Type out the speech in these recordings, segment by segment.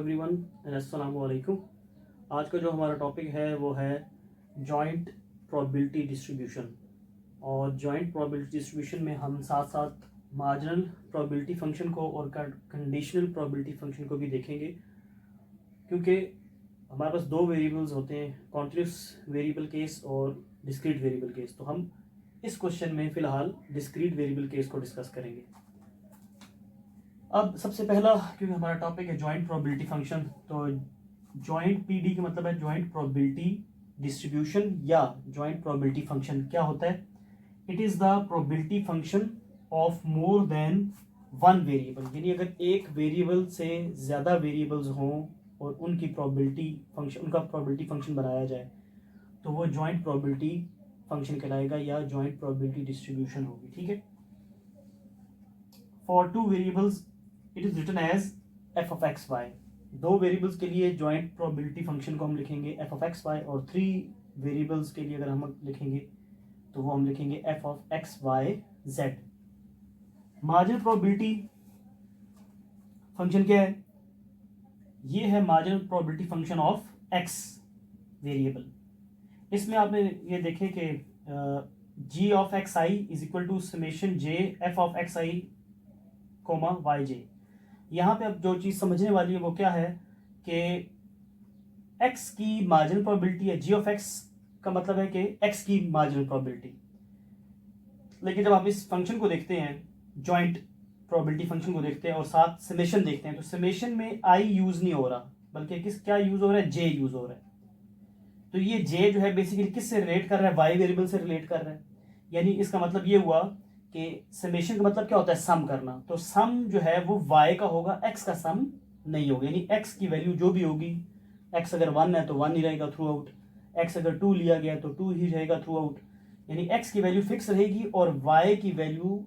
Everyone and अस्सलामु अलैकुम। आज का जो हमारा टॉपिक है वो है जॉइंट प्रोबेबिलिटी डिस्ट्रीब्यूशन। और जॉइंट प्रोबेबिलिटी डिस्ट्रीब्यूशन में हम साथ साथ मार्जिनल प्रोबेबिलिटी फंक्शन को और कंडीशनल प्रोबेबिलिटी फंक्शन को भी देखेंगे, क्योंकि हमारे पास दो वेरिएबल्स होते हैं, कॉन्टिन्यूस वेरिएबल केस और डिस्क्रीट वेरिएबल केस। तो हम इस क्वेश्चन में फ़िलहाल डिस्क्रीट वेरिएबल केस को डिस्कस करेंगे। अब सबसे पहला, क्योंकि हमारा टॉपिक है जॉइंट प्रोबेबिलिटी फंक्शन, तो जॉइंट पीडी का मतलब है जॉइंट प्रोबेबिलिटी डिस्ट्रीब्यूशन या जॉइंट प्रोबेबिलिटी फंक्शन। क्या होता है? It is the probability function of more than one variable. यानी अगर एक वेरिएबल से ज़्यादा वेरिएबल्स हों और उनकी प्रोबेबिलिटी फंक्शन, उनका प्रोबेबिलिटी फंक्शन बनाया जाए तो वो जॉइंट प्रोबेबिलिटी फंक्शन कहलाएगा या जॉइंट प्रोबेबिलिटी डिस्ट्रीब्यूशन होगी। ठीक है। For two variables it is written as F of x Y. दो वेरिएबल्स के लिए जॉइंट प्रोबेबिलिटी फंक्शन को हम लिखेंगे एफ ऑफ एक्स वाई, और थ्री वेरिएबल्स के लिए अगर हम लिखेंगे तो वो हम लिखेंगे F of x Y Z. Marginal probability function क्या है? ये है marginal probability function of x variable. इसमें आपने ये देखे कि G of X I is equal to summation J F of X I comma Y J. यहाँ पे अब जो चीज़ समझने वाली है वो क्या है कि x की मार्जिनल प्रोबेबिलिटी है। जी ऑफ x का मतलब है कि x की मार्जिनल प्रोबेबिलिटी। लेकिन जब आप इस फंक्शन को देखते हैं, जॉइंट प्रोबेबिलिटी फंक्शन को देखते हैं और साथ समेशन देखते हैं, तो समेशन में i यूज़ नहीं हो रहा, बल्कि क्या यूज़ हो रहा है? j यूज़ हो रहा है। तो ये j जो है बेसिकली किस से रिलेट कर रहा है? y वेरिएबल से रिलेट कर रहा है। यानी इसका मतलब ये हुआ कि समेशन का मतलब क्या होता है? सम करना। तो सम जो है वो y का होगा, x का सम नहीं होगा। यानी x की वैल्यू जो भी होगी, x अगर 1 है तो 1 ही रहेगा थ्रू आउट, x अगर 2 लिया गया तो 2 ही रहेगा थ्रू आउट। यानी x की वैल्यू फिक्स रहेगी और y की वैल्यू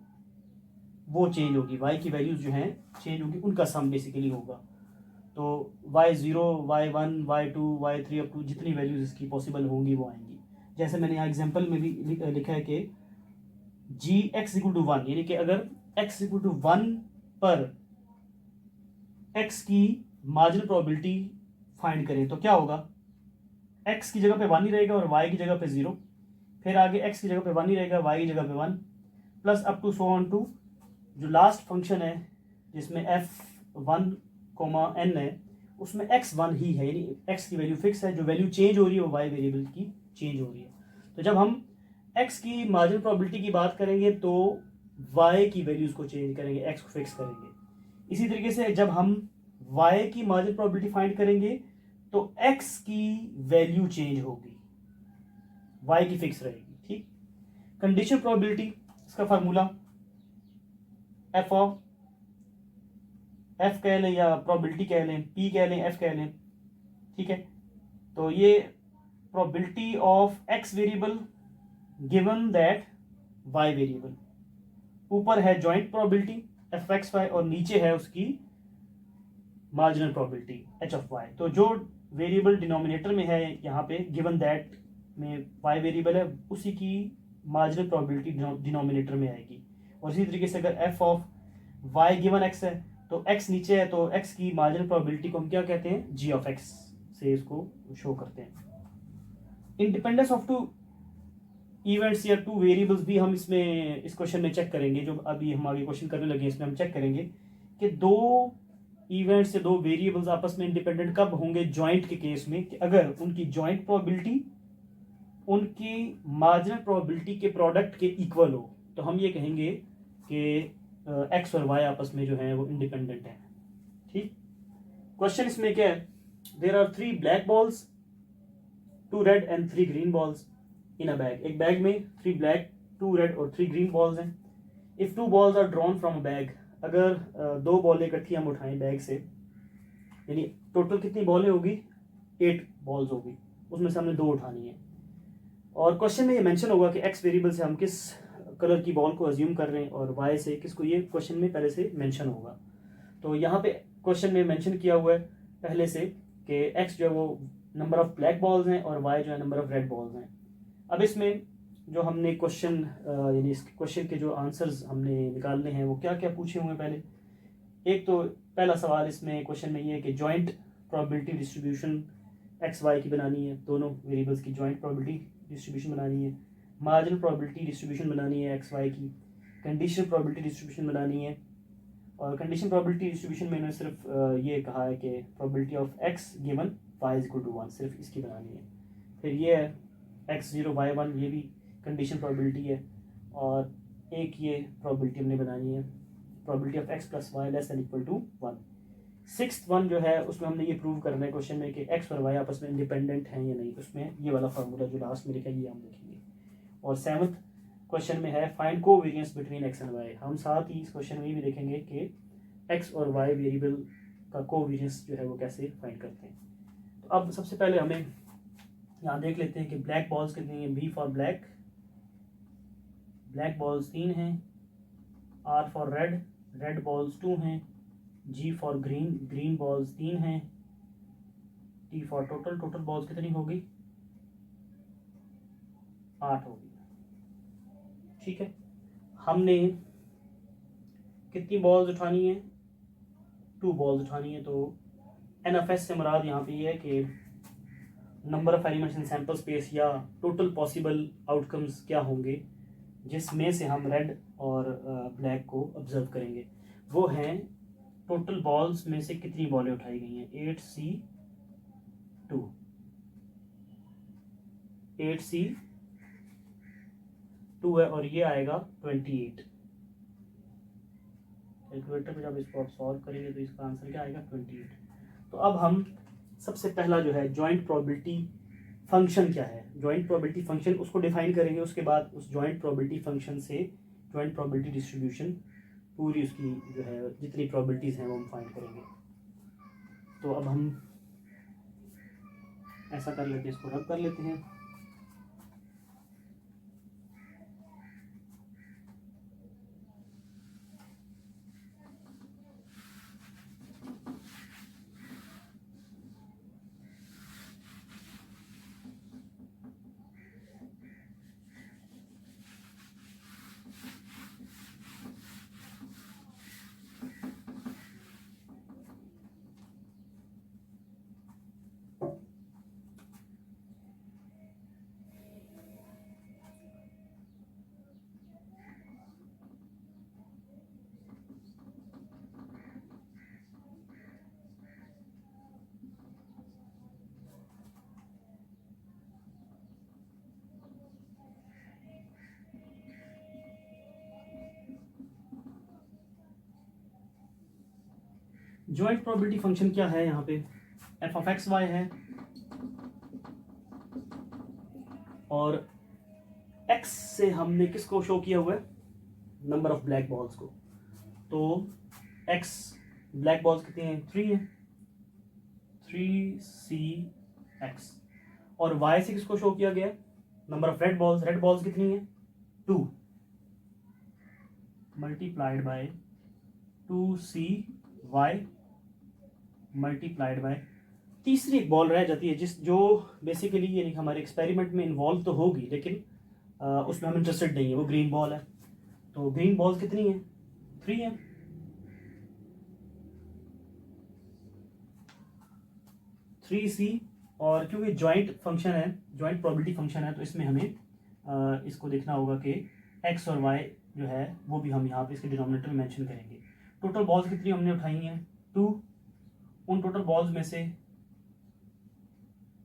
वो चेंज होगी, y की वैल्यूज जो हैं चेंज होगी, उनका सम बेसिकली होगा। तो y0, y1, y2, y3 up to जितनी वैल्यूज इसकी पॉसिबल होंगी वो आएंगी। जैसे मैंने यहाँ एग्जाम्पल में भी लिखा है कि जी एक्स इक्वल टू 1, यानी कि अगर x इक्वल टू 1 पर x की मार्जिनल प्रोबेबिलिटी फाइंड करें तो क्या होगा? x की जगह पे 1 ही रहेगा और y की जगह पे 0, फिर आगे x की जगह पे 1 ही रहेगा, y की जगह पे 1, plus up to so on to जो लास्ट फंक्शन है जिसमें f1, n है, उसमें x1 ही है। यानी x की वैल्यू फिक्स है, जो वैल्यू चेंज हो रही है वो y वेरिएबल की चेंज हो रही है। तो जब हम x की मार्जिनल प्रोबेबिलिटी की बात करेंगे तो y की वैल्यूज को चेंज करेंगे, x को फिक्स करेंगे। इसी तरीके से जब हम y की मार्जिनल प्रोबेबिलिटी फाइंड करेंगे तो x की वैल्यू चेंज होगी, y की फिक्स रहेगी। ठीक। कंडीशनल प्रोबेबिलिटी, इसका फार्मूला एफ ऑफ एफ कह लें या प्रोबेबिलिटी कह लें, पी कह लें, एफ कह लें। ठीक है। तो ये probability of x variable given that y variable. ऊपर है joint probability f x Y और नीचे है उसकी marginal probability h of y. तो जो वेरिएबल डिनोमिनेटर में है यहाँ पे गिवन दैट में वाई वेरिएबल है, उसी की मार्जिनल प्रोबेबिलिटी डिनोमिनेटर में आएगी। और इसी तरीके से अगर f of y given x है तो x नीचे है, तो x की मार्जिनल प्रोबेबिलिटी को हम क्या कहते हैं? g ऑफ x से इसको शो करते हैं। इंडिपेंडेंस ऑफ टू इवेंट्स या टू वेरिएबल्स भी हम इसमें इस क्वेश्चन में चेक करेंगे। जो अभी हम आगे क्वेश्चन करने लगे इसमें हम चेक करेंगे कि दो इवेंट्स या दो वेरिएबल्स आपस में इंडिपेंडेंट कब होंगे जॉइंट के केस में, कि अगर उनकी जॉइंट प्रोबेबिलिटी उनकी मार्जिनल प्रोबेबिलिटी के प्रोडक्ट के इक्वल हो, तो हम ये कहेंगे कि एक्स और वाई आपस में जो है वो इंडिपेंडेंट है। ठीक। क्वेश्चन इसमें क्या है? There are 3 black balls, 2 red and 3 green balls in a bag. एक बैग में 3 ब्लैक, 2 रेड और 3 ग्रीन बॉल्स हैं। If 2 balls are drawn from a bag, अगर 2 बॉलें इकट्ठी हम उठाएं बैग से, यानी टोटल कितनी बॉलें होगी? 8 बॉल्स होगी, उसमें से हमने 2 उठानी है। और क्वेश्चन में ये मेंशन होगा कि एक्स वेरिएबल से हम किस कलर की बॉल को अज्यूम कर रहे हैं और वाई से किसको, ये क्वेश्चन में पहले से मेंशन होगा। तो यहाँ पे क्वेश्चन में मेंशन किया हुआ है पहले से कि एक्स जो है वो नंबर ऑफ ब्लैक बॉल्स हैं और वाई जो है नंबर ऑफ रेड बॉल्स हैं। अब इसमें जो हमने क्वेश्चन यानी इस क्वेश्चन के जो आंसर्स हमने निकालने हैं वो क्या क्या पूछे हुए हैं पहले। एक तो पहला सवाल इसमें क्वेश्चन में ये है कि joint probability distribution x y की बनानी है, दोनों वेरिएबल्स की जॉइंट प्रोबेबिलिटी डिस्ट्रीब्यूशन बनानी है, मार्जिनल प्रोबेबिलिटी डिस्ट्रीब्यूशन बनानी है एक्स वाई की, कंडीशनल प्रोबेबिलिटी डिस्ट्रीब्यूशन बनानी है। और कंडीशन प्रोबेबिलिटी डिस्ट्रीब्यूशन में मैंने सिर्फ ये कहा है कि probability of x given y is equal to 1, सिर्फ इसकी बनानी है। फिर ये है एक्स 0 वाई 1, ये भी कंडीशन प्रोबेबिलिटी है। और एक ये प्रोबेबिलिटी हमने बनानी है, probability of x plus y less than equal to 1। Sixth one जो है उसमें हमने ये प्रूव करना है क्वेश्चन में कि एक्स और वाई आपस में इंडिपेंडेंट हैं या नहीं, उसमें ये वाला फार्मूला जो लास्ट में लिखा है ये हम देखेंगे। और सेवंथ क्वेश्चन में है find covariance between x and y. हम साथ ही इस क्वेश्चन में भी देखेंगे कि एक्स और वाई वेरिएबल का कोवेरिएंस जो है वो कैसे फाइंड करते हैं। तो अब सबसे पहले हमें यहाँ देख लेते हैं कि ब्लैक बॉल्स कितनी हैं। B for black, black balls 3 हैं। R for red, red balls 2 हैं। G for green, green balls 3 हैं। T for total, total balls कितनी होगी 8 होगी। ठीक है, हमने कितनी बॉल्स उठानी है 2 बॉल्स उठानी है। तो एन एफ एस से मुराद यहाँ पे ये है कि number of elements in sample space या टोटल पॉसिबल आउटकम्स क्या होंगे जिसमें से हम रेड और ब्लैक को ऑब्जर्व करेंगे। वो हैं टोटल बॉल्स में से कितनी बॉलें उठाई गई हैं 8C2, 8C2 है और ये आएगा 28। कैलकुलेटर पे जब इसको आप सॉल्व करेंगे तो इसका आंसर क्या आएगा 28। तो अब हम सबसे पहला जो है जॉइंट प्रोबेबिलिटी फंक्शन क्या है, जॉइंट प्रोबेबिलिटी फंक्शन उसको डिफाइन करेंगे। उसके बाद उस जॉइंट प्रोबेबिलिटी फंक्शन से जॉइंट प्रोबेबिलिटी डिस्ट्रीब्यूशन पूरी उसकी जो है जितनी प्रोबेबिलिटीज़ हैं वो हम फाइंड करेंगे। तो अब हम ऐसा कर लेते हैं, इसको रब कर लेते हैं। जॉइंट प्रोबेबिलिटी फंक्शन क्या है यहाँ पे, एफ ऑफ एक्स वाई है और एक्स से हमने किसको शो किया हुआ है नंबर ऑफ ब्लैक बॉल्स को। तो एक्स ब्लैक बॉल्स कितनी हैं 3 है, 3CX। और वाई से किसको शो किया गया number of red balls, red balls कितनी है 2 multiplied by 2CY multiplied by तीसरी एक बॉल रह जाती है जो बेसिकली यानी हमारे एक्सपेरिमेंट में इन्वॉल्व तो होगी लेकिन उसमें हम इंटरेस्टेड नहीं है, वो ग्रीन बॉल है। तो ग्रीन बॉल्स कितनी है 3 है। 3C और क्योंकि जॉइंट फंक्शन है, जॉइंट प्रोबेबिलिटी फंक्शन है तो इसमें हमें इसको देखना होगा कि एक्स और वाई जो है वो भी हम यहाँ पे इसके डिनोमिनेटर में मेंशन करेंगे। टोटल बॉल्स कितनी हमने उठाई हैं 2। उन टोटल बॉल्स में से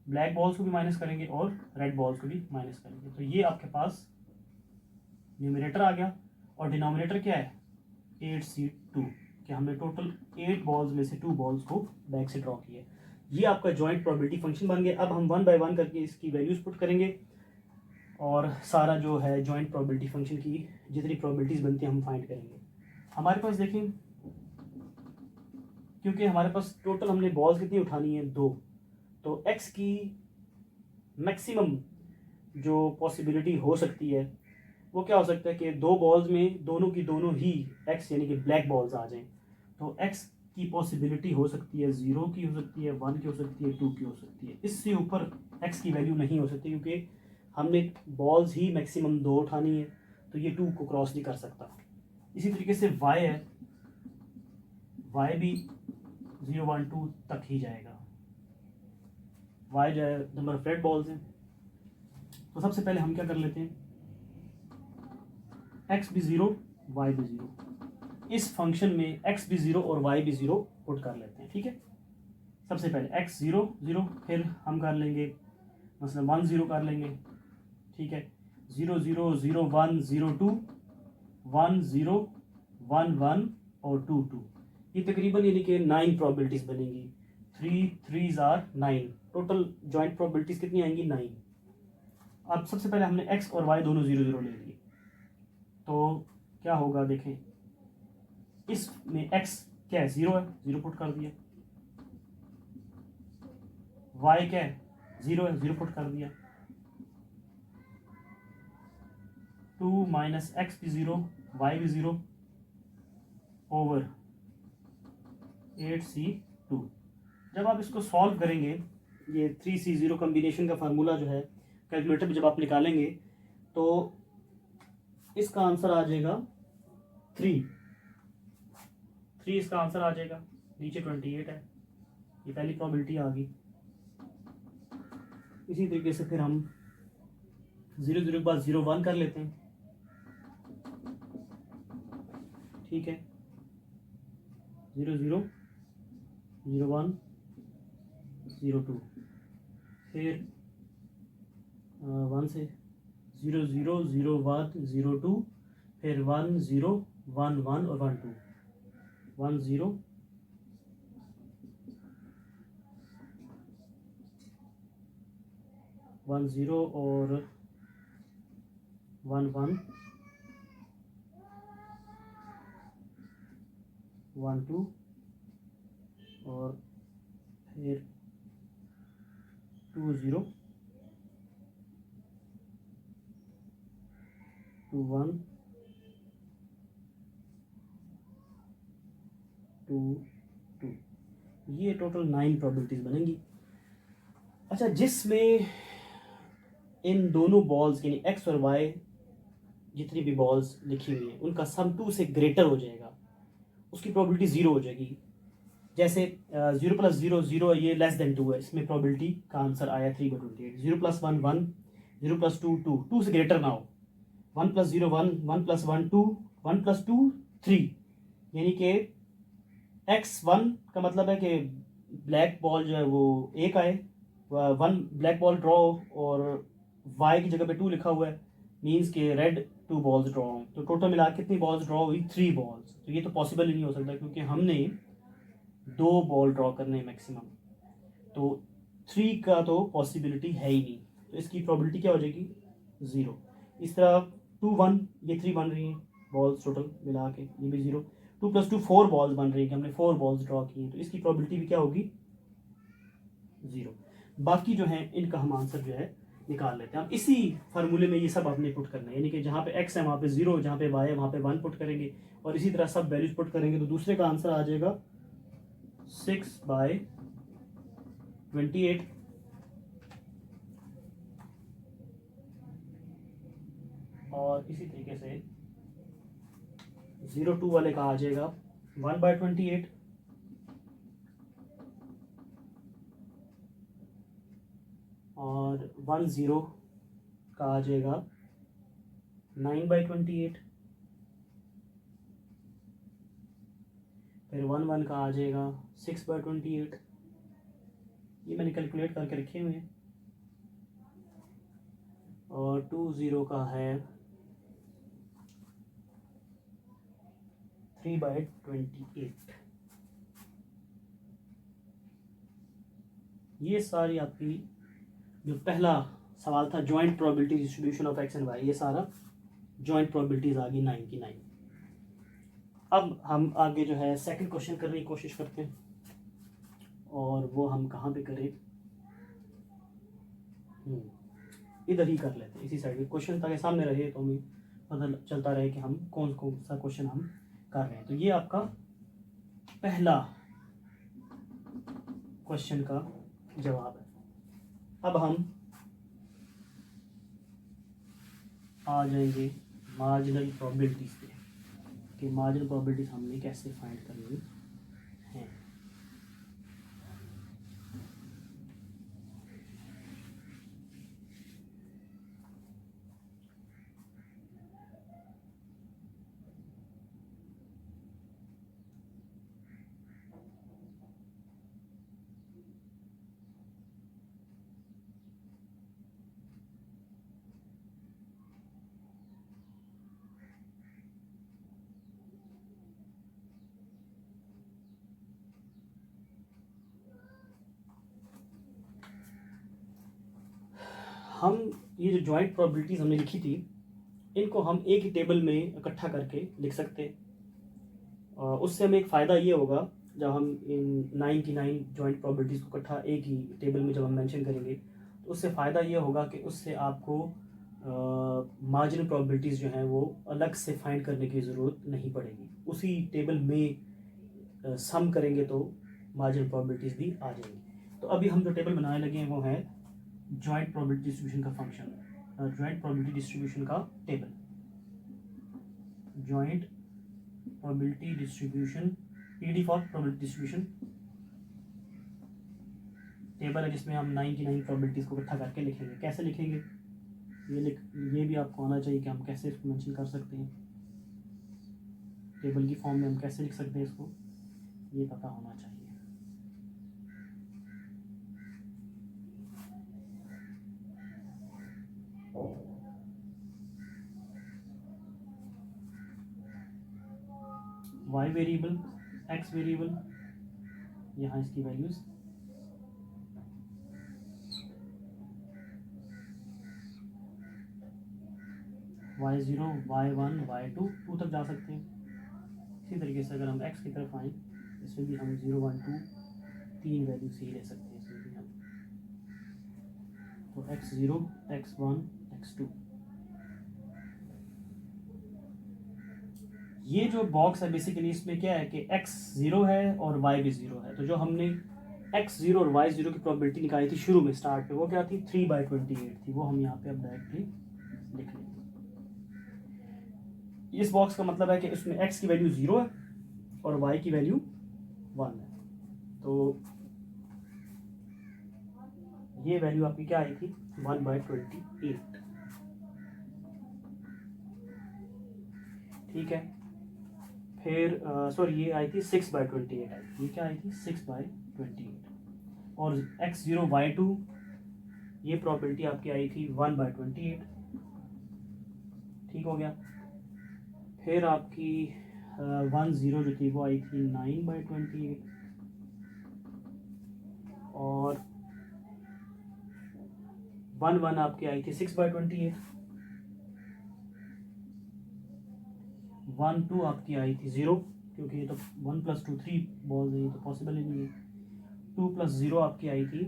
ब्लैक बॉल्स को भी माइनस करेंगे और रेड बॉल्स को भी माइनस करेंगे। तो ये आपके पास न्यूमरेटर आ गया और डिनोमिनेटर क्या है 8C2 कि हमने टोटल 8 बॉल्स में से 2 बॉल्स को बैक से ड्रॉ किया। ये आपका जॉइंट प्रोबेबिलिटी फंक्शन बन गया। अब हम 1 बाय 1 करके इसकी वैल्यूज पुट करेंगे और सारा जो है जॉइंट प्रोबेबिलिटी फंक्शन की जितनी प्रोबेबिलिटीज़ बनती हैं हम फाइंड करेंगे। हमारे पास देखें क्योंकि हमारे पास टोटल हमने बॉल्स कितनी उठानी है 2, तो x की मैक्सिमम जो पॉसिबिलिटी हो सकती है वो क्या हो सकता है कि 2 बॉल्स में दोनों की दोनों ही x यानी कि ब्लैक बॉल्स आ जाएं। तो x की पॉसिबिलिटी हो सकती है 0 की, हो सकती है 1 की, हो सकती है 2 की, हो सकती है। इससे ऊपर x की वैल्यू नहीं हो सकती क्योंकि हमने बॉल्स ही मैक्सिमम 2 उठानी है तो ये 2 को क्रॉस नहीं कर सकता। इसी तरीके से y है, y भी 0 1 2 तक ही जाएगा। y जो है नंबर ऑफ रेड बॉल्स हैं। तो सबसे पहले हम क्या कर लेते हैं, x भी 0 y भी 0, इस फंक्शन में x भी 0 और y भी 0 पुट कर लेते हैं। ठीक है, सबसे पहले x 0 0, फिर हम कर लेंगे मतलब 1 0 कर लेंगे। ठीक है, 0 0 0 1 0 2 1 0 1 1 और 2 2, ये तकरीबन यानी कि 9 प्रोबेबिलिटीज़ बनेंगी। 3 3s are 9, total joint probabilities कितनी आएंगी 9। अब सबसे पहले हमने x और y दोनों 0 0 ले लिए, तो क्या होगा देखें, इसमें x क्या है 0 है, 0 पुट कर दिया, y क्या है 0 है, 0 पुट कर दिया, 2 माइनस एक्स भी 0 y भी 0 ओवर 8c2। जब आप इसको सॉल्व करेंगे, ये 3c0 कम्बिनेशन का फार्मूला जो है कैलकुलेटर पे जब आप निकालेंगे तो इसका आंसर आ जाएगा 3 इसका आंसर आ जाएगा, नीचे 28 है, ये पहली प्रोबेबिलिटी आ गई। इसी तरीके से फिर हम 0 0 के बाद 0 1 कर लेते हैं। ठीक है, 0 0 0 1 0 2, फिर 1 से 0 0 0 1 0 2, फिर 1 0 1 1 और 1 2, 1 0 1 0 और 1 1 1 2 और फिर 2 0 2 1 2 2, ये टोटल 9 प्रोबेबिलिटीज़ बनेंगी। अच्छा, जिसमें इन दोनों बॉल्स यानी x और y जितनी भी बॉल्स लिखी हुई हैं उनका सम 2 से ग्रेटर हो जाएगा, उसकी प्रोबेबिलिटी 0 हो जाएगी। जैसे 0 + 0 0, ये लेस देन 2 है, इसमें प्रोबेबिलिटी का आंसर आया 3/28। 0 + 1 1, 0 + 2 2, 2 से ग्रेटर ना हो, 1 + 0 1, 1 + 1 2, 1 + 2 3, यानी कि x1 का मतलब है कि ब्लैक बॉल जो है वो एक आए, 1 ब्लैक बॉल ड्रॉ और y की जगह पे 2 लिखा हुआ है, मीन्स के रेड 2 बॉल्स ड्रॉ हों, तो टोटल मिला के कितनी बॉल्स ड्रॉ हुई 3 बॉल्स। तो ये तो पॉसिबल ही नहीं हो सकता क्योंकि हमने 2 बॉल ड्रॉ करने मैक्सिमम, तो 3 का तो पॉसिबिलिटी है ही नहीं, तो इसकी प्रोबेबिलिटी क्या हो जाएगी 0। इस तरह 2 1, ये 3 बन रही हैं बॉल्स टोटल मिला के, ये भी 0। 2 + 2 4 बॉल्स बन रही हैं कि हमने 4 बॉल्स ड्रॉ की हैं, तो इसकी प्रोबेबिलिटी भी क्या होगी 0। बाकी जो है इनका हम आंसर जो है निकाल लेते हैं। अब इसी फार्मूले में ये सब आपने पुट करना है, यानी कि जहाँ पे x है वहाँ पे 0, जहाँ पे y है वहाँ पे 1 पुट करेंगे और इसी तरह सब वैल्यूज पुट करेंगे, तो दूसरे का आंसर आ जाएगा 6/28। और इसी तरीके से 0 2 वाले का आ जाएगा 1/28 और 1 0 का आ जाएगा 9/28, फिर 1 1 का आ जाएगा 6/28, ये मैंने कैलकुलेट करके रखे हुए हैं, और 2 0 का है 3/28। ये सारी आपकी जो पहला सवाल था joint probability distribution of x and y, ये सारा जॉइंट प्रोबेबिलिटीज आ गई 9 की 9। अब हम आगे जो है सेकंड क्वेश्चन करने की कोशिश करते हैं, और वो हम कहाँ पे करें, इधर ही कर लेते हैं, इसी साइड में क्वेश्चन ताकि सामने रहे तो हमें पता चलता रहे कि हम कौन कौन सा क्वेश्चन हम कर रहे हैं। तो ये आपका पहला क्वेश्चन का जवाब है। अब हम आ जाएंगे मार्जिनल प्रोबेबिलिटीज पे कि मार्जिनल प्रोबेबिलिटीज हमने कैसे फाइंड करनी है। हम ये जो जॉइंट प्रोबेबिलिटीज़ हमने लिखी थी, इनको हम एक ही टेबल में इकट्ठा करके लिख सकते हैं। उससे हमें एक फ़ायदा ये होगा, जब हम इन 99 जॉइंट प्रोबेबिलिटीज़ को इकट्ठा एक ही टेबल में जब हम मेंशन करेंगे, तो उससे फ़ायदा ये होगा कि उससे आपको मार्जिनल प्रोबेबिलिटीज़ जो हैं वो अलग से फाइंड करने की ज़रूरत नहीं पड़ेगी। उसी टेबल में सम करेंगे तो मार्जिनल प्रोबेबिलिटीज़ भी आ जाएंगी। तो अभी हम जो टेबल बनाने लगे हैं वो है जॉइंट प्रोबेबिलिटी डिस्ट्रीब्यूशन का फंक्शन, जॉइंट प्रोबेबिलिटी डिस्ट्रीब्यूशन का table. Joint probability distribution, PD for probability distribution table है, जिसमें हम 99 प्रोबेबिलिटीज़ को इकट्ठा करके लिखेंगे। कैसे लिखेंगे ये भी आपको आना चाहिए कि हम कैसे इसको मेंशन कर सकते हैं, टेबल की फॉर्म में हम कैसे लिख सकते हैं इसको, ये पता होना चाहिए। y वेरिएबल, x वेरिएबल, यहाँ इसकी वैल्यूज y0, y1, y2 2 तक जा सकते हैं। इसी तरीके से अगर हम x की तरफ आएँ, इसमें भी हम 0, 1, 2 3 वैल्यू से ही ले सकते हैं इसमें भी हम। तो x0, x1, x2, ये जो बॉक्स है बेसिकली इसमें क्या है कि x 0 है और y भी 0 है। तो जो हमने x0 और y0 की प्रोबेबिलिटी निकाली थी शुरू में स्टार्ट पे, वो क्या थी 3/28 थी। वो हम यहाँ पे अब डायरेक्टली लिख लेंगे। इस बॉक्स का मतलब है कि इसमें x की वैल्यू 0 है और y की वैल्यू 1 है। तो ये वैल्यू आपकी क्या आई थी 1/28। ठीक है, फिर सॉरी ये आई थी 6/28 आई थी। ये क्या आई थी 6/28। और x0, y2 ये प्रॉपर्टी आपकी आई थी 1/28। ठीक हो गया। फिर आपकी 10 जो थी वो आई थी 9/28 और 11 आपकी आई थी 6/28। 1, 2 आपकी आई थी 0, क्योंकि ये तो 1 + 2 3 बॉल्स है, ये तो पॉसिबल ही नहीं है। 2 + 0 आपकी आई थी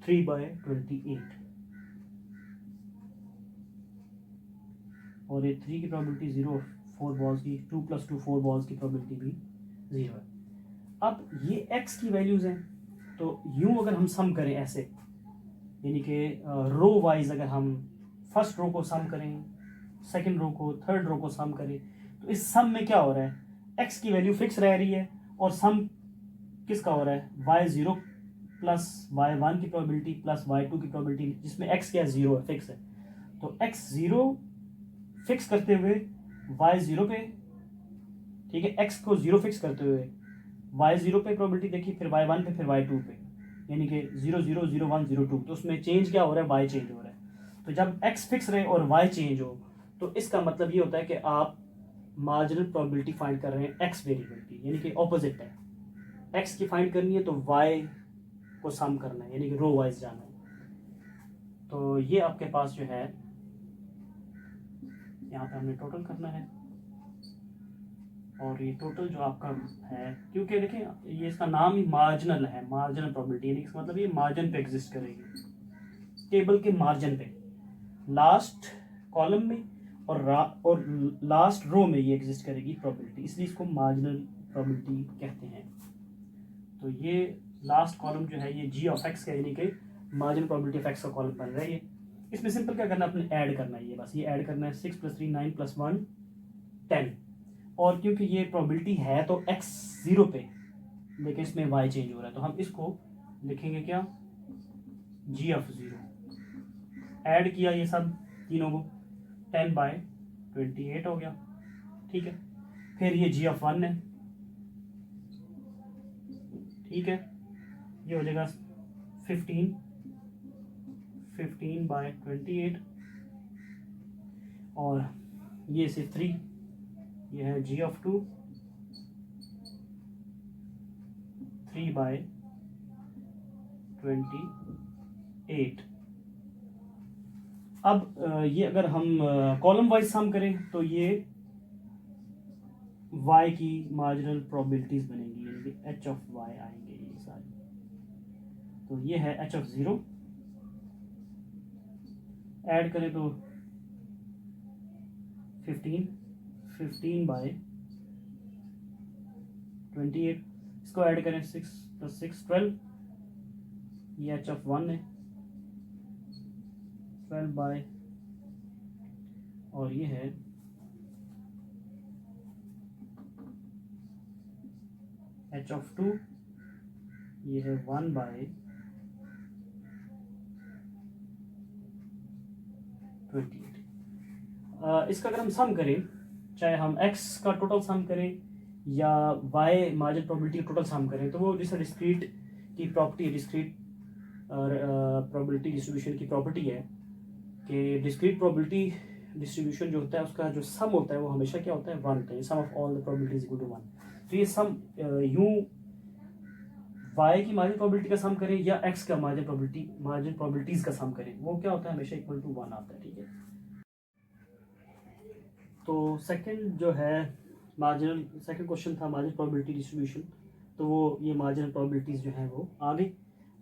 3/28 और ये 3 की प्रोबेबिलिटी 0, 4 बॉल्स की, 2 + 2 4 बॉल्स की प्रोबेबिलिटी भी 0 है। अब ये x की वैल्यूज़ हैं, तो यूँ अगर हम सम करें ऐसे, यानी कि रो वाइज अगर हम फर्स्ट रो को सम करें, सेकंड रो को, थर्ड रो को सम करें, तो इस सम में क्या हो रहा है, x की वैल्यू फिक्स रह रही है और सम किसका हो रहा है y0 प्लस y1 की प्रोबेबिलिटी प्लस y2 की प्रोबेबिलिटी, जिसमें x क्या 0 है, फिक्स है। तो x0 फिक्स करते हुए y0 पे, ठीक है, x को 0 फिक्स करते हुए y0 पे प्रोबेबिलिटी देखी, फिर y1 पे, फिर y2 पे, यानी कि 0, 0, 0, 1, 0, 2। तो उसमें चेंज क्या हो रहा है, y चेंज हो रहा है। तो जब x फिक्स रहे और y चेंज हो, तो इसका मतलब ये होता है कि आप मार्जिनल प्रोबेबिलिटी फाइंड कर रहे हैं x वेरिएबल की, यानी कि ऑपोजिट है। x की फाइंड करनी है तो y को सम करना है, यानी कि रो वाइज जाना है। तो ये आपके पास जो है, यहाँ पे हमने टोटल करना है और ये टोटल जो आपका है, क्योंकि देखिए ये इसका नाम ही मार्जिनल है, मार्जिनल प्रोबेबिलिटी, यानी इसका मतलब ये मार्जिन पे एग्जिस्ट करेगी, टेबल के मार्जिन पे, लास्ट कॉलम में और लास्ट रो में ये एग्जिस्ट करेगी प्रोबेबिलिटी, इसलिए इसको मार्जिनल प्रोबेबिलिटी कहते हैं। तो ये लास्ट कॉलम जो है ये g ऑफ x का, यानी कि मार्जिनल प्रोबेबिलिटी ऑफ x का कॉलम बन रहा है ये। इसमें सिंपल क्या करना है, अपने ऐड करना है, ये बस ये ऐड करना है, 6 + 3 9 + 1 10। और क्योंकि ये प्रोबेबिलिटी है तो x 0 पे, लेकिन इसमें y चेंज हो रहा है, तो हम इसको लिखेंगे क्या g ऑफ 0। ऐड किया ये सब तीनों को, 10/28 हो गया। ठीक है, फिर ये g ऑफ 1 है, ठीक है, ये हो जाएगा 15/28 और ये सिर्फ 3, ये है g ऑफ 2 3/28। 28। अब ये अगर हम कॉलम वाइज सम करें तो ये y की मार्जिनल प्रोबेबिलिटीज बनेगी, यानी कि h ऑफ y आएंगे ये सारी। तो ये है h ऑफ 0, ऐड करें तो 15 बाय 28, इसको ऐड करें 6 + 6 12, ये h ऑफ 1 है 12 बाय, और ये है h ऑफ 2, ये है 1 बाय 28। इसका अगर हम सम करें, चाहे हम x का टोटल सम करें या y मार्जिन प्रोबेबिलिटी का टोटल सम करें, तो वो जैसे डिस्क्रीट की प्रॉपर्टी है, डिस्क्रीट प्रोबेबिलिटी डिस्ट्रीब्यूशन की प्रॉपर्टी है कि डिस्क्रीट प्रोबेबिलिटी डिस्ट्रीब्यूशन जो होता है उसका जो सम होता है वो हमेशा क्या होता है, 1 होता है, sum of all the probabilities equal to 1। तो ये सम यूं y की मार्जिन प्रोबेबिलिटी का सम करें या x का मार्जिन प्रोबेबिलिटीज का सम करें, वो क्या होता है, हमेशा इक्वल टू 1 आता है। ठीक है, तो सेकंड जो है सेकंड क्वेश्चन था मार्जिन प्रोबेबिलिटी डिस्ट्रीब्यूशन, तो वो ये मार्जिनल प्रोबेबिलिटीज जो है वो आ गई।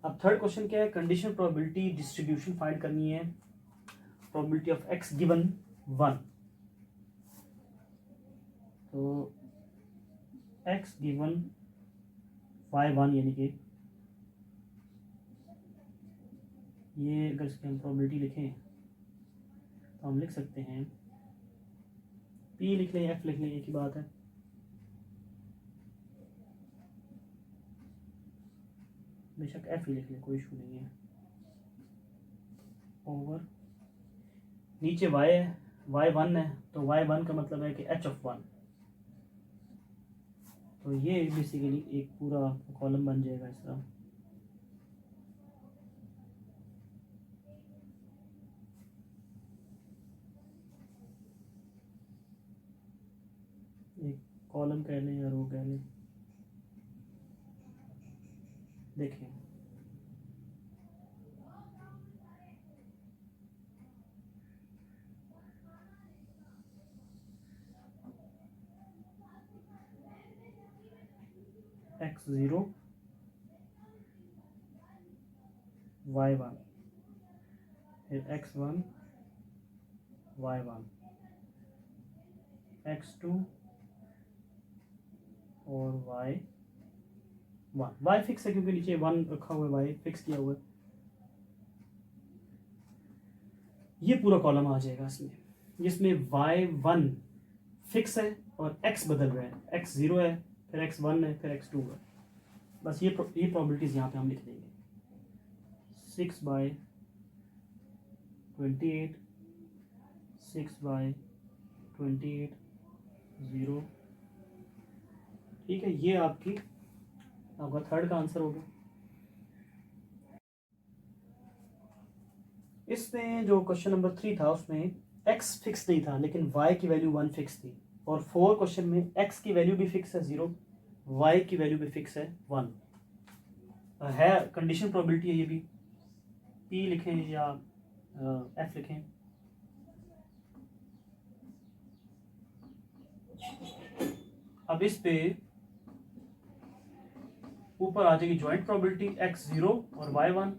अब थर्ड क्वेश्चन क्या है, कंडीशनल प्रोबेबिलिटी डिस्ट्रीब्यूशन फाइंड करनी है, प्रोबेबिलिटी ऑफ x गिवन 1। तो x गिवन y1, यानी कि ये अगर इसकी हम प्रोबेबिलिटी लिखें तो हम लिख सकते हैं p लिख लें, f लिख लें, एक ही बात है। बेशक f ही लिख लें, कोई इशू नहीं है। ओवर नीचे y है, y1 है, तो y1 का मतलब है कि h ऑफ 1। तो ये बेसिकली एक पूरा कॉलम बन जाएगा इस तरह। एक कॉलम कह लें या रो कह लें, देखें x0 y1, फिर x1 y1, x2 और y1। y फिक्स है क्योंकि नीचे 1 रखा हुआ है, y फिक्स किया हुआ है। ये पूरा कॉलम आ जाएगा इसमें, जिसमें y1 फिक्स है और x बदल रहा है, x0 है, फिर x1 है, फिर x2 है। बस ये प्रोबेबिलिटीज यहाँ पे हम लिख देंगे, 6 बाय 28, 6 बाय 28, 0। ठीक है, ये आपका थर्ड का आंसर होगा। इसमें जो क्वेश्चन नंबर 3 था उसमें x फिक्स नहीं था, लेकिन y की वैल्यू 1 फिक्स थी, और 4 क्वेश्चन में x की वैल्यू भी फिक्स है 0, y की वैल्यू भी फिक्स है 1 है। कंडीशन प्रोबेबिलिटी है ये भी, p लिखें या f लिखें। अब इस पे ऊपर आ जाएगी ज्वाइंट प्रोबेबिलिटी x0 और y1,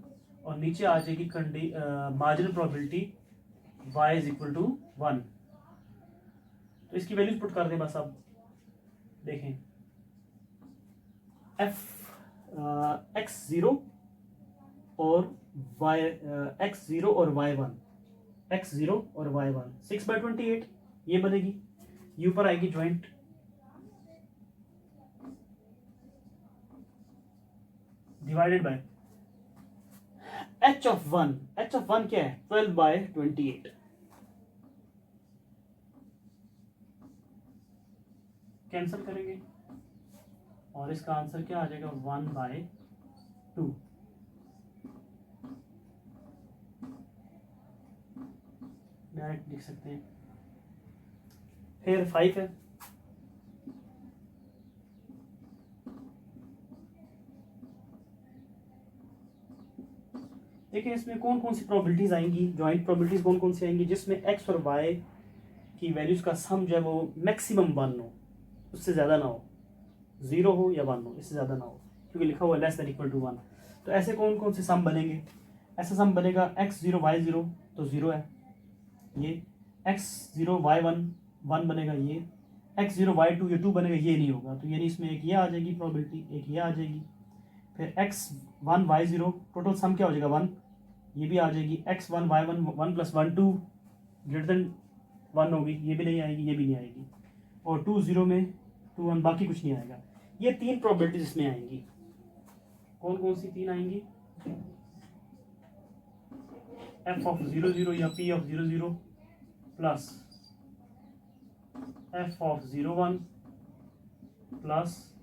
और नीचे आ जाएगी marginal probability y is equal to 1। तो इसकी वैल्यूज पुट कर दें बस। अब देखें x0 और x0 और y1, x0 और y1 6/28 ये बनेगी, ये ऊपर आएगी joint divided by h of 1। h of 1 क्या है, 12/28। कैंसिल करेंगे और इसका आंसर क्या आ जाएगा, 1/2। डायरेक्ट लिख सकते हैं। फिर 5 है, देखिए इसमें कौन कौन सी प्रोबेबिलिटीज़ आएंगी, जॉइंट प्रोबेबिलिटीज़ कौन कौन सी आएंगी, जिसमें एक्स और वाई की वैल्यूज़ का सम जो है वो मैक्सिमम 1 हो, उससे ज़्यादा ना हो, 0 हो या 1 हो, इससे ज़्यादा ना हो, क्योंकि लिखा हुआ लेस दैन इक्वल टू 1। तो ऐसे कौन कौन से सम बनेंगे, ऐसा सम बनेगा x0 y0 तो 0 है, ये x0 y1 1 बनेगा, ये x0 y2 ये 2 बनेगा, ये नहीं होगा, तो यानी इसमें एक ये आ जाएगी प्रोबेबिलिटी, एक ये आ जाएगी। फिर x1 y0 टोटल सम क्या हो जाएगा 1, ये भी आ जाएगी। x1 y1 1 + 1 2 ग्रेटर देन 1 होगी, ये भी नहीं आएगी, ये भी नहीं आएगी, और 2 0 में 2 1 बाकी कुछ नहीं आएगा। ये 3 प्रोबेबिलिटीज इसमें आएंगी। कौन कौन सी 3 आएंगी, f(0 0) या p(0 0) plus f(0 1) plus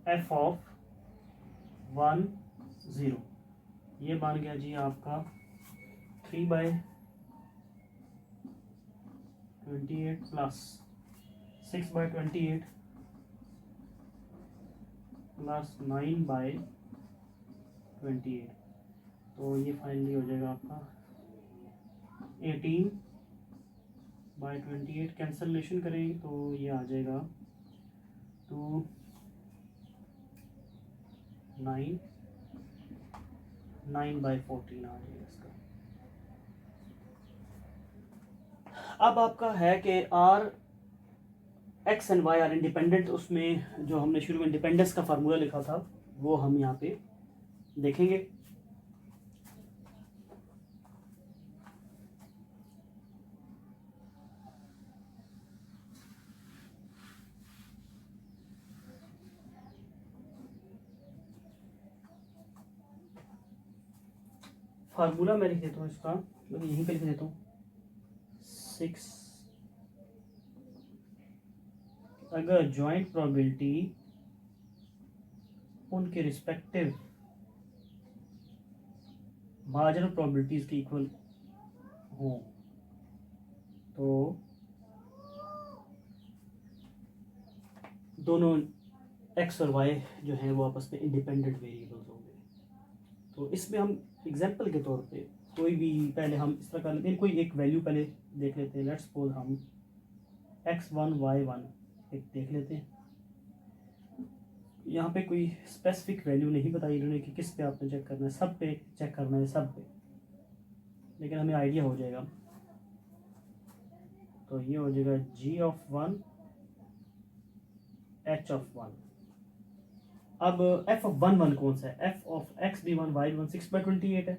f(1 0), ये बन गया जी आपका 3/28 प्लस 6/28 प्लस 9/28, तो ये फाइनली हो जाएगा आपका 18/28। कैंसलेशन करेंगे तो ये आ जाएगा 2 9 9/14 आ जाएगा इसका। अब आपका है कि are x and y are independent, उसमें जो हमने शुरू में इंडिपेंडेंस का फार्मूला लिखा था वो हम यहाँ पे देखेंगे। फार्मूला मैं लिख देता हूँ इसका, मतलब यहीं पे लिख देता हूँ 6, अगर जॉइंट प्रोबेबिलिटी उनके रिस्पेक्टिव मार्जिनल प्रोबेबिलिटीज के इक्वल हो तो दोनों एक्स और वाई जो हैं वो आपस में इंडिपेंडेंट वेरिएबल्स होंगे। तो इसमें हम एग्जांपल के तौर पे कोई भी, पहले हम इस तरह कर लेते हैं, कोई एक वैल्यू पहले देख लेते हैं। लेट्स सपोज हम x1 y1 एक देख लेते हैं। यहाँ पे कोई स्पेसिफिक वैल्यू नहीं बताई इन्होंने कि किस पे आपने चेक करना है, सब पे चेक करना है, सब पे, लेकिन हमें आइडिया हो जाएगा। तो ये हो जाएगा g(1) h(1). अब f(1) कौन सा है, f(x) भी 1 y 1 6/28 है,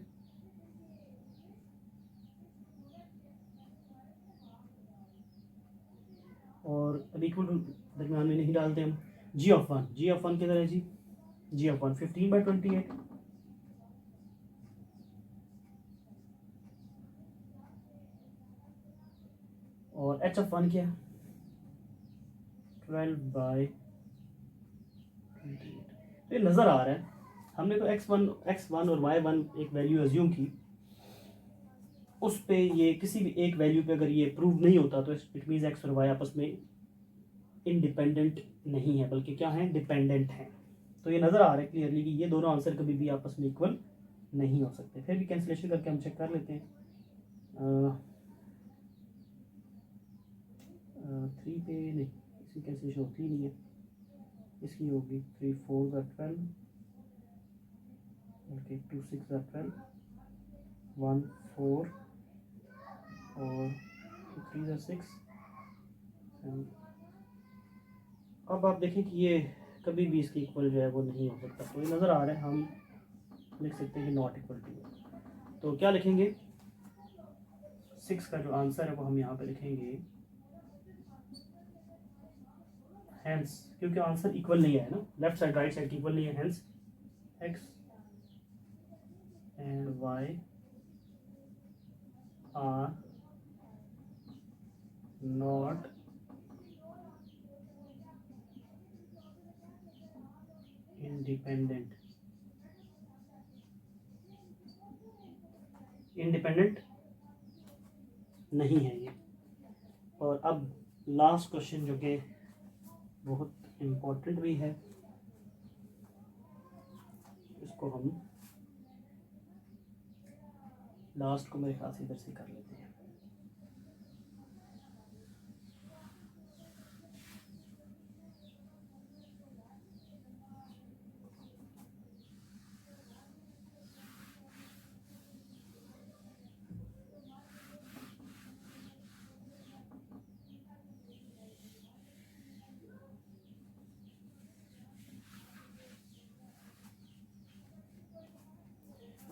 और अब इक्वल टू दरम्यान में नहीं डालते हम। g(1) किधर है जी, g(1) 15/28, और h(1) क्या है 12/28। तो ये नज़र आ रहा है, हमने तो x1 और y1 एक वैल्यू एज्यूम की, उस पे ये किसी भी एक वैल्यू पे अगर ये प्रूव नहीं होता तो इट मीन्स एक्स और वाई आपस में इंडिपेंडेंट नहीं है, बल्कि क्या है, डिपेंडेंट हैं। तो ये नज़र आ रहा है क्लियरली कि ये दोनों आंसर कभी भी आपस में इक्वल नहीं हो सकते। फिर भी कैंसिलेशन करके हम चेक कर लेते हैं। 3 पे नहीं, इसकी कैंसिलेशन होती नहीं है, इसकी होगी 3 4 12, बल्कि 2 6 12, 1 4 और 3 6। अब आप देखें कि ये कभी भी इसकी इक्वल जो है वो नहीं हो सकता, तो ये नज़र आ रहा है, हम लिख सकते हैं कि नॉट इक्वल टू। तो क्या लिखेंगे, 6 का जो आंसर है वो हम यहाँ पे लिखेंगे हैंस, क्योंकि आंसर इक्वल नहीं है ना, लेफ्ट साइड राइट साइड की इक्वल नहीं है, hence x and y are not independent नहीं है ये। और अब लास्ट क्वेश्चन जो कि बहुत इम्पोर्टेंट भी है, इसको हम लास्ट को मेरे ख्याल से इधर से कर लेते हैं।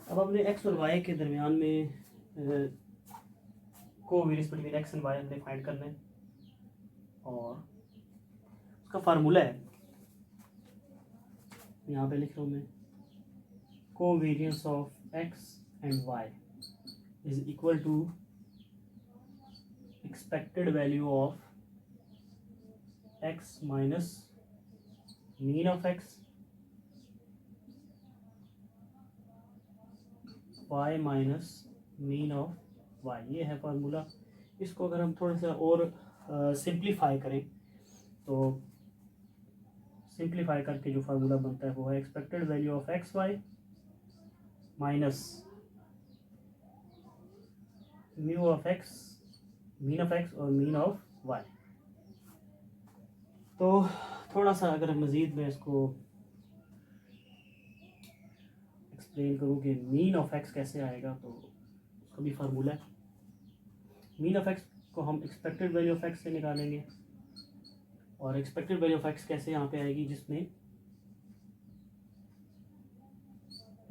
अब हमने एक्स और वाई के दरमियान में covariance between x and y हमने फाइंड करना है, और उसका फार्मूला है, यहाँ पे लिख रहा हूँ मैं, covariance of x and y is equal to expected value of x minus mean of x y minus mean of y, ये है फार्मूला। इसको अगर हम थोड़ा सा और सिंप्लीफाई करें तो सिंप्लीफाई करके जो फार्मूला बनता है वो है expected value of x y minus mu of x, mean of x और मीन ऑफ वाई। तो थोड़ा सा अगर मज़ीद मैं इसको एक्सप्लेन करूँ कि मीन ऑफ एक्स कैसे आएगा, तो उसका भी फार्मूला है। मीन ऑफ एक्स को हम एक्सपेक्टेड वैल्यू ऑफ एक्स से निकालेंगे, और एक्सपेक्टेड वैल्यू ऑफ एक्स कैसे यहाँ पे आएगी, जिसमें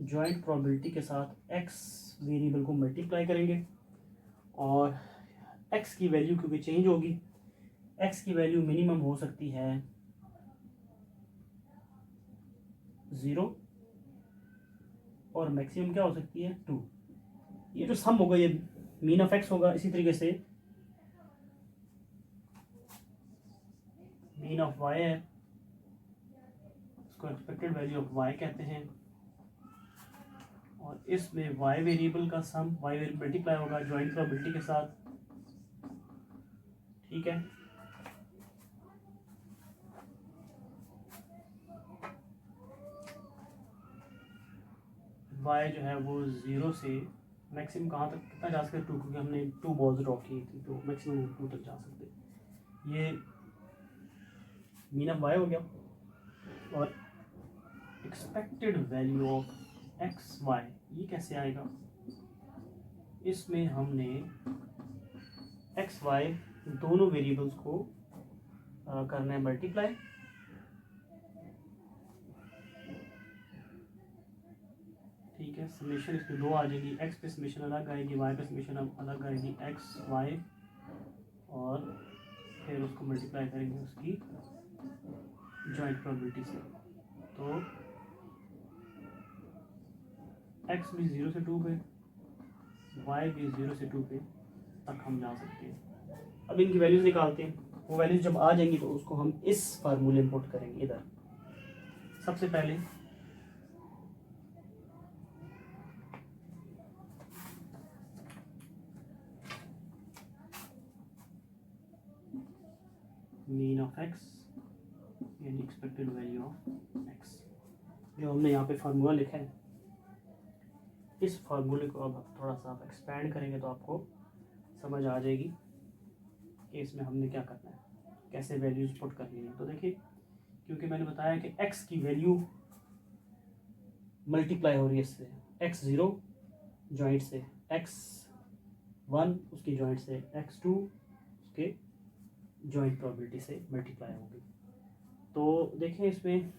जॉइंट प्रोबेबिलिटी के साथ एक्स वेरिएबल को मल्टीप्लाई करेंगे, और एक्स की वैल्यू क्योंकि चेंज होगी, एक्स की वैल्यू मिनिमम हो सकती है 0 और मैक्सिमम क्या हो सकती है 2। ये जो सम होगा ये मीन ऑफ एक्स होगा। इसी तरीके से मीन ऑफ वाई है, इसको एक्सपेक्टेड वैल्यू ऑफ वाई कहते हैं, और इसमें वाई वेरिएबल का सम, वाई वेरिएबल मल्टीप्लाई होगा जॉइंट प्रोबेबिलिटी के साथ, ठीक है। वाई जो है वो 0 से मैक्सिमम कहाँ तक कितना जा सकते 2, क्योंकि हमने 2 बॉल्स ड्रॉ की थी तो मैक्सिमम 2 तक जा सकते। ये मीन ऑफ वाई हो गया, और expected value of x y ये कैसे आएगा, इसमें हमने एक्स वाई दोनों वेरिएबल्स को करना है मल्टीप्लाई, ठीक है। समेशन इसमें 2 आ जाएगी, एक्स पे समेशन अलग आएगी, वाई पे समेशन अलग आएगी, एक्स वाई, और फिर उसको मल्टीप्लाई करेंगे उसकी जॉइंट प्रोबेबिलिटी से। तो एक्स भी 0 से 2 पे, वाई भी 0 से 2 पे तक हम जा सकते हैं। अब इनकी वैल्यूज निकालते हैं। वो वैल्यूज जब आ जाएंगी तो उसको हम इस फार्मूले में पुट करेंगे। इधर सबसे पहले मीन ऑफ एक्स यानी एक्सपेक्टेड वैल्यू ऑफ एक्स, जो हमने यहाँ पे फार्मूला लिखा है, इस फार्मूले को अब थोड़ा सा आप एक्सपैंड करेंगे तो आपको समझ आ जाएगी कि इसमें हमने क्या करना है, कैसे वैल्यूज पुट करनी है। तो देखिए, क्योंकि मैंने बताया कि x की वैल्यू मल्टीप्लाई हो रही है इससे, x0 जॉइंट से, x1 उसकी जॉइंट से, x2 उसके जॉइंट प्रोबेबिलिटी से मल्टीप्लाई होगी। तो देखें इसमें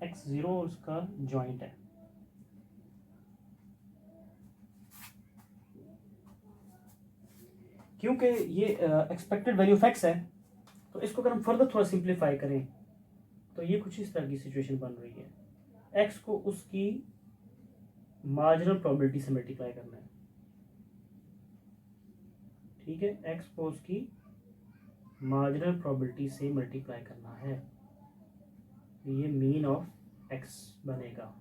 x0 उसका जॉइंट है, क्योंकि ये एक्सपेक्टेड वैल्यू ऑफ एक्स है, तो इसको अगर हम फर्दर थोड़ा सिंप्लीफाई करें तो ये कुछ इस तरह की सिचुएशन बन रही है। एक्स को उसकी मार्जिनल प्रोबेबिलिटी से मल्टीप्लाई करना है, ठीक है। एक्स को उसकी मार्जिनल प्रोबेबिलिटी से मल्टीप्लाई करना है, ये मीन ऑफ एक्स बनेगा।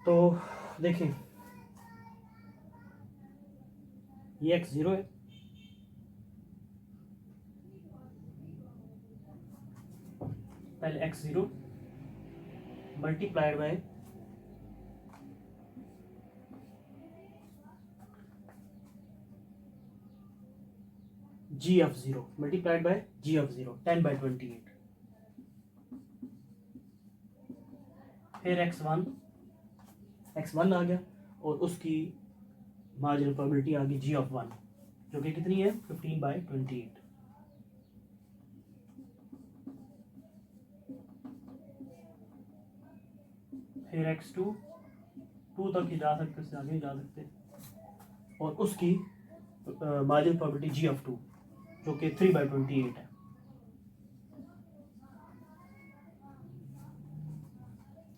तो देखें ये x0 है, पहले x0 multiplied by g(0) multiplied by g(0) 10/28। फिर x1 आ गया और उसकी मार्जिनल प्रोबेबिलिटी आ गई g(1) जो कि कितनी है 15/28। फिर x2 2 तक ही जा सकते, उससे आगे नहीं जा सकते, और उसकी मार्जिनल प्रोबेबिलिटी g(2) जो कि 3/28 है।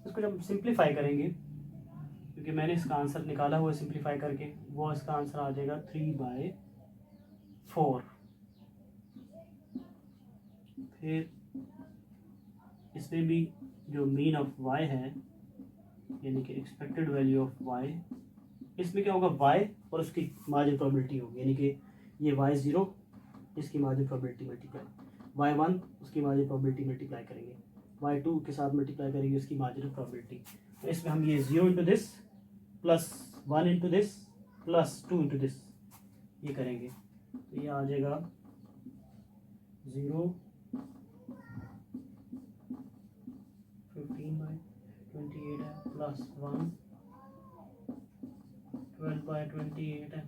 इसको जब सिंप्लीफाई करेंगे, क्योंकि मैंने इसका आंसर निकाला हुआ सिंप्लीफाई करके, वो इसका आंसर आ जाएगा 3/4। फिर इसमें भी जो मीन ऑफ y है, यानी कि एक्सपेक्टेड वैल्यू ऑफ y, इसमें क्या होगा y और उसकी मार्जिनल प्रोबेबिलिटी होगी, यानी कि ये y0 इसकी मार्जिनल प्रोबेबिलिटी मल्टीप्लाई y1 उसकी मार्जिनल प्रोबेबिलिटी मल्टीप्लाई करेंगे, y2 के साथ मल्टीप्लाई करेंगे उसकी मार्जिनल प्रोबेबिलिटी। तो इसमें हम ये 0 into this plus 1 into this plus 2 into this ये करेंगे, तो ये आ जाएगा 0 15/28 है प्लस 1 12/28 है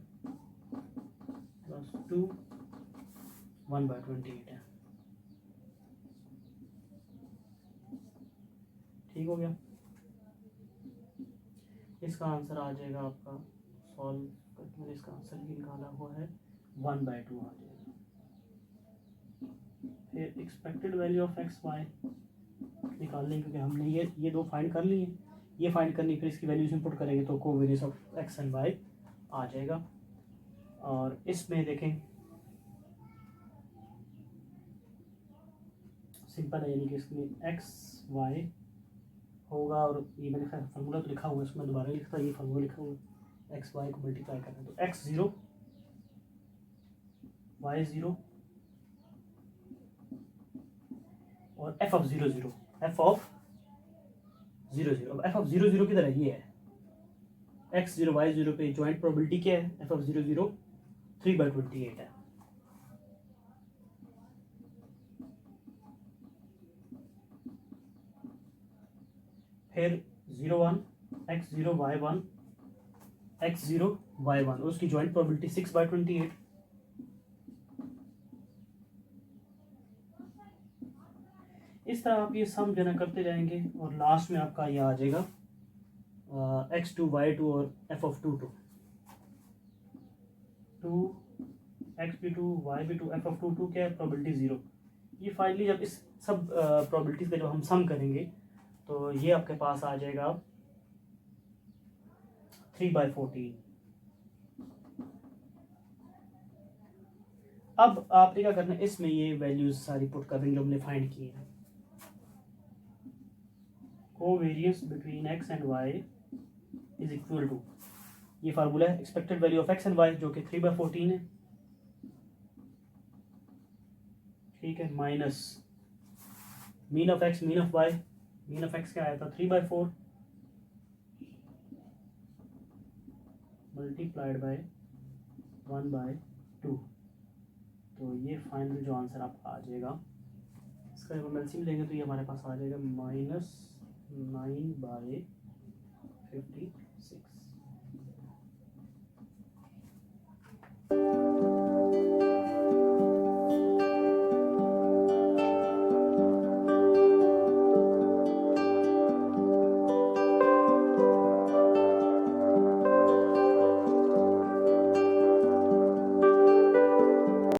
प्लस 2 1/28 है। ठीक हो गया। इसका आंसर आ जाएगा आपका, सॉल्व करके मैंने इसका आंसर भी निकाला हुआ है, 1/2 आ जाएगा। फिर expected value of x y निकालने, क्योंकि हमने ये दो फाइंड कर लिए, ये फाइंड करनी, फिर इसकी वैल्यूज इंपुट करेंगे तो covariance of x and Y आ जाएगा। और इसमें देखें सिंपल है, यानी कि इसमें एक्स वाई होगा, और ये मैंने फार्मूला तो लिखा हुआ है, इसमें दोबारा लिखता है, ये फार्मूला लिखा हुआ है, एक्स वाई को मल्टीप्लाई करना है, तो x0 y0 और f ऑफ 0 0 f ऑफ 0 0। अब f ऑफ 0 0 किधर है, ये है x0 y0 पे ज्वाइंट प्रोबेबिलिटी क्या है, f ऑफ 0 0 3/28 है। फिर 0 1 x0 y1 x0 y1 और उसकी ज्वाइंट प्रोबेबिलिटी 6/28। इस तरह आप ये सम जना करते जाएंगे और लास्ट में आपका ये आ जाएगा x2 y2 और f ऑफ 2 x भी 2 y भी 2 f ऑफ 2 क्या है, प्रोबेबिलिटी 0। ये फाइनली जब इस सब प्रोबेबिलिटीज का जब हम सम करेंगे तो ये आपके पास आ जाएगा 3/14। अब आपने क्या करना है, इसमें ये वैल्यूज सारी पुट कर देंगे जो हमने फाइंड की है। Covariance between x and y is equal to, ये फार्मूला है expected value of x and y जो कि 3/14 है, ठीक है, minus mean of x mean of y, mean of x क्या आया था 3/4 मल्टीप्लाइड बाय 1/2। तो ये फाइनल जो आंसर आपका आ जाएगा, इसका जब हम एलसीएम लेंगे तो ये हमारे पास आ जाएगा -9/56।